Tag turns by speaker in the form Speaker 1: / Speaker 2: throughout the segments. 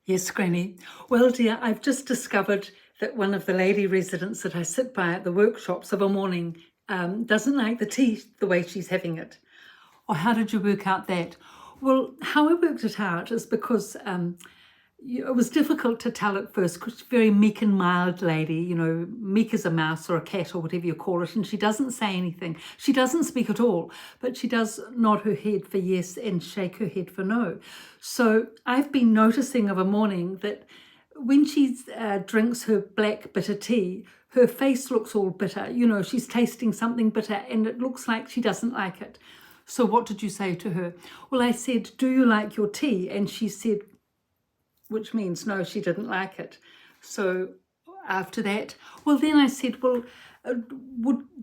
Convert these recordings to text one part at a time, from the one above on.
Speaker 1: Yes, Granny. Well, dear, I've just discovered that one of the lady residents that I sit by at the workshops of a morning doesn't like the tea the way she's having it. Or how did you work out that? Well, how I worked it out is because it was difficult to tell at first because she's a very meek and mild lady, meek as a mouse or a cat or whatever you call it, and she doesn't say anything. She doesn't speak at all, but she does nod her head for yes and shake her head for no. So I've been noticing of a morning that when she drinks her black bitter tea, her face looks all bitter. She's tasting something bitter and it looks like she doesn't like it. So what did you say to her? Well, I said, do you like your tea? And she said, which means no, she didn't like it. So after that, well, then I said, well,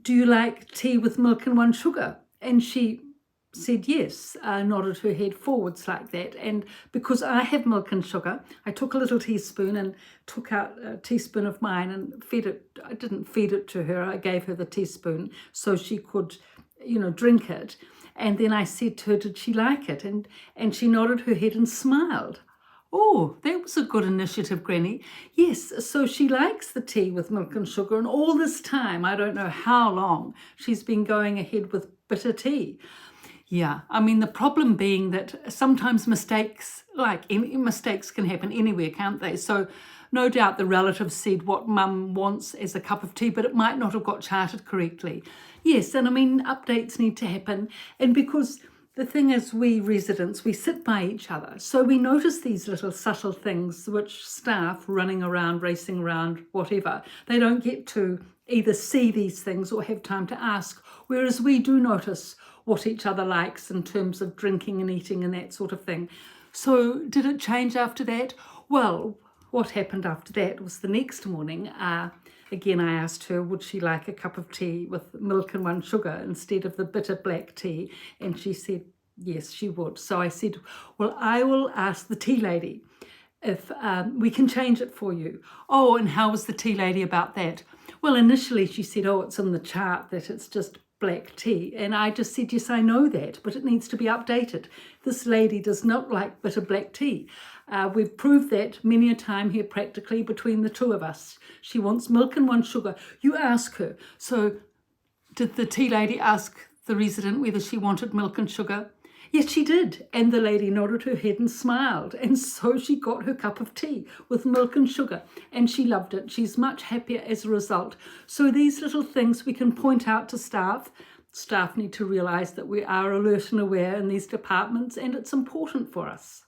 Speaker 1: do you like tea with milk and one sugar? And she said yes, nodded her head forwards like that. And because I have milk and sugar, I took a little teaspoon and took out a teaspoon of mine and fed it. I didn't feed it to her. I gave her the teaspoon so she could, drink it. And then I said to her, did she like it? And she nodded her head and smiled. Oh, that was a good initiative, Granny. Yes, so she likes the tea with milk and sugar, and all this time, I don't know how long, she's been going ahead with bitter tea. Yeah, I mean, the problem being that sometimes mistakes can happen anywhere, can't they? So no doubt the relative said what mum wants as a cup of tea, but it might not have got charted correctly. Yes, and I mean, updates need to happen, and because the thing is, we residents, we sit by each other. So we notice these little subtle things which staff running around, racing around, whatever, they don't get to either see these things or have time to ask. Whereas we do notice what each other likes in terms of drinking and eating and that sort of thing. So did it change after that? Well, what happened after that was the next morning, again, I asked her, would she like a cup of tea with milk and one sugar instead of the bitter black tea? And she said, yes, she would. So I said, well, I will ask the tea lady if we can change it for you. Oh, and how was the tea lady about that? Well, initially she said, oh, it's in the chart that it's just black tea. And I just said, yes, I know that, but it needs to be updated. This lady does not like bitter black tea. We've proved that many a time here practically between the two of us. She wants milk and one sugar. You ask her. So did the tea lady ask the resident whether she wanted milk and sugar? Yes, she did. And the lady nodded her head and smiled. And so she got her cup of tea with milk and sugar. And she loved it. She's much happier as a result. So these little things we can point out to staff. Staff need to realise that we are alert and aware in these departments, and it's important for us.